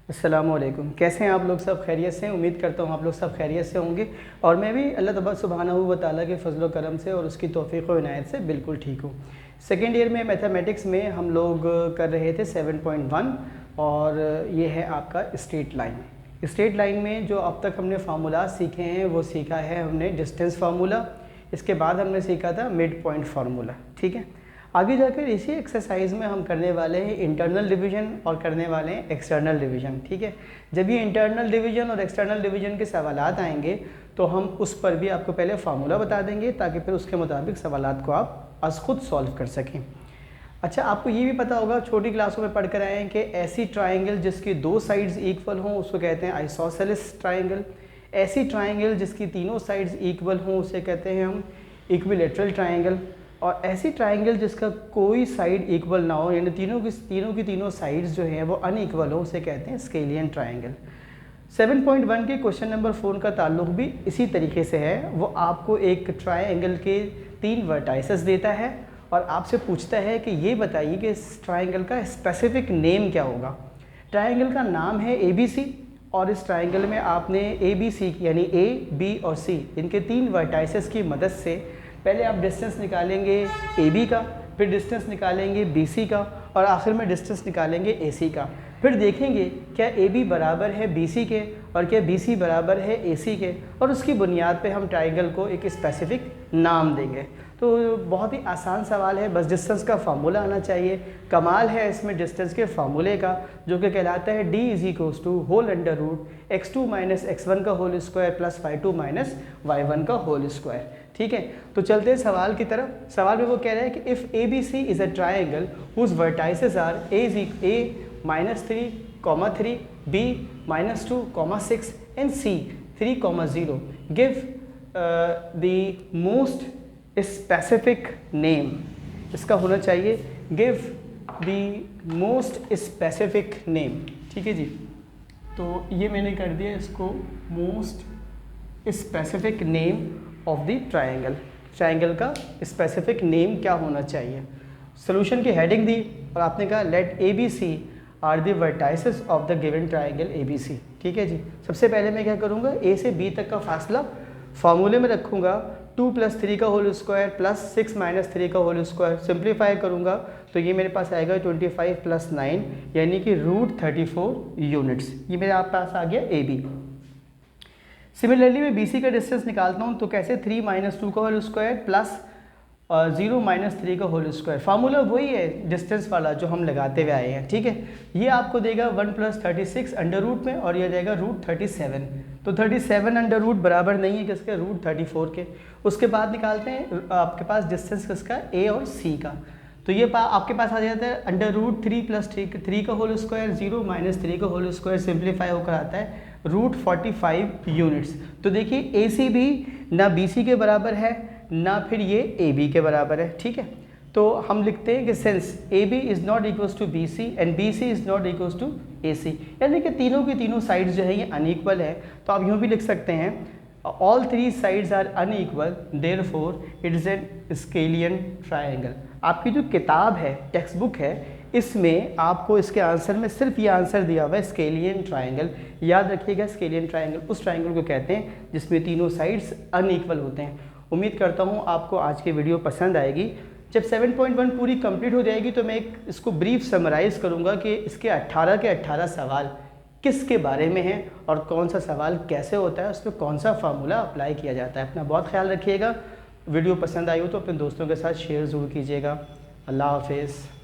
अस्सलामुअलैकुम। कैसे हैं आप लोग? सब खैरियत से हैं? उम्मीद करता हूँ आप लोग सब खैरियत से होंगे और मैं भी अल्लाह तबारक सुब्हानहू व तआला के फजल व करम से और उसकी तौफ़ीक़ व इनायत से बिल्कुल ठीक हूँ। सेकेंड ईयर में मैथमेटिक्स में हम लोग कर रहे थे 7.1 और ये है आपका स्ट्रेट लाइन। स्ट्रेट लाइन में जो अब तक हमने फार्मूला सीखे हैं वो सीखा है हमने डिस्टेंस फार्मूला, इसके बाद हमने सीखा था मिड पॉइंट फार्मूला। ठीक है, आगे जाकर इसी एक्सरसाइज में हम करने वाले हैं इंटरनल डिवीजन और करने वाले हैं एक्सटर्नल डिवीजन। ठीक है, जब ये इंटरनल डिवीजन और एक्सटर्नल डिवीजन के सवालात आएंगे तो हम उस पर भी आपको पहले फार्मूला बता देंगे ताकि फिर उसके मुताबिक सवालात को आप आज खुद सॉल्व कर सकें। अच्छा, आपको ये भी पता होगा, छोटी क्लासों में पढ़ कर आए हैं कि ऐसी ट्राइंगल जिसकी दो साइड्स इक्वल हों उसको कहते हैं आइसोसेलेस ट्राइंगल। ऐसी ट्राइंगल जिसकी तीनों साइड्स इक्वल हों उसे कहते हैं हम इक्विलेटरल ट्राइंगल। और ऐसी ट्राइंगल जिसका कोई साइड इक्वल ना हो, यानी तीनों की तीनों साइड्स जो हैं वो अनइक्वल हो, उसे कहते हैं स्केलियन ट्राइंगल। 7.1 के क्वेश्चन नंबर 4 का ताल्लुक भी इसी तरीके से है। वो आपको एक ट्राइंगल के 3 वर्टाइसेस देता है और आपसे पूछता है कि ये बताइए कि इस ट्राइंगल का स्पेसिफिक नेम क्या होगा। ट्राइंगल का नाम है ABC और इस ट्राइंगल में आपने ABC यानी A, B और C इनके 3 वर्टाइसेस की मदद से पहले आप डिस्टेंस निकालेंगे AB का, फिर डिस्टेंस निकालेंगे BC का और आखिर में डिस्टेंस निकालेंगे AC का। फिर देखेंगे क्या AB बराबर है BC के और क्या BC बराबर है AC के, और उसकी बुनियाद पे हम ट्राइंगल को एक स्पेसिफिक नाम देंगे। तो बहुत ही आसान सवाल है, बस डिस्टेंस का फार्मूला आना चाहिए। कमाल है इसमें डिस्टेंस के फार्मूले का, जो कि कहलाता है D = whole under root x2 - x1 का whole square plus y2 - y1 का होल स्क्वायर। ठीक है, तो चलते हैं सवाल की तरफ। सवाल में वो कह रहा है कि if ABC is a triangle whose vertices are A -3, 3, B -2, 6 and C 3, 0 give the most specific name. इसका होना चाहिए give the most specific name. ठीक है जी, तो ये मैंने कर दिया इसको most specific name of the triangle. Triangle का स्पेसिफिक नेम क्या होना चाहिए। सोल्यूशन की हेडिंग दी और आपने कहा let ABC are the vertices of the given triangle ABC। ठीक है जी, सबसे पहले मैं क्या करूँगा, A से B तक का फासला फार्मूले में रखूँगा 2 + 3 का होल स्क्वायर प्लस 6 - 3 का होल स्क्वायर। सिंप्लीफाई करूँगा तो ये मेरे पास आएगा 25 + 9 यानी कि √34 यूनिट्स। ये मेरे आप पास आ गया AB। सिमिलरली मैं BC का डिस्टेंस निकालता हूँ तो कैसे 3 - 2 का होल स्क्वायर प्लस 0 - 3 का होल स्क्वायर। फार्मूला वही है डिस्टेंस वाला जो हम लगाते हुए आए हैं। ठीक है, ये आपको देगा 1 + 36 अंडर रूट में और ये जाएगा √37। तो 37 अंडर रूट बराबर नहीं है किसके, √34 के। उसके बाद निकालते हैं आपके पास डिस्टेंस किसका, A और C का। तो ये आपके पास आ जाता है अंडर रूट 3 + 3 का होल स्क्वायर 0 - 3 का होल स्क्वायर सिंप्लीफाई होकर आता है √45 यूनिट्स। तो देखिए AC भी ना BC के बराबर है ना फिर ये AB के बराबर है। ठीक है, तो हम लिखते हैं कि since AB is not equals to BC and BC is not equals to AC, यानी कि तीनों की तीनों साइड्स जो है ये अनइक्वल है। तो आप यूँ भी लिख सकते हैं all 3 sides are unequal therefore it is an scalene triangle. आपकी जो किताब है, टेक्स्ट बुक है, इसमें आपको इसके आंसर में सिर्फ ये आंसर दिया हुआ है स्केलियन ट्राइंगल। याद रखिएगा, स्केलियन ट्राइंगल उस ट्राइंगल को कहते हैं जिसमें तीनों साइड्स अनइक्वल होते हैं। उम्मीद करता हूँ आपको आज की वीडियो पसंद आएगी। जब 7.1 पूरी कंप्लीट हो जाएगी तो मैं इसको ब्रीफ समराइज़ करूँगा कि इसके 18 के 18 सवाल किसके बारे में हैं और कौन सा सवाल कैसे होता है, उस पर कौन सा फार्मूला अप्लाई किया जाता है। अपना बहुत ख्याल रखिएगा। वीडियो पसंद आई हो तो अपने दोस्तों के साथ शेयर ज़रूर कीजिएगा। अल्लाह हाफिज़।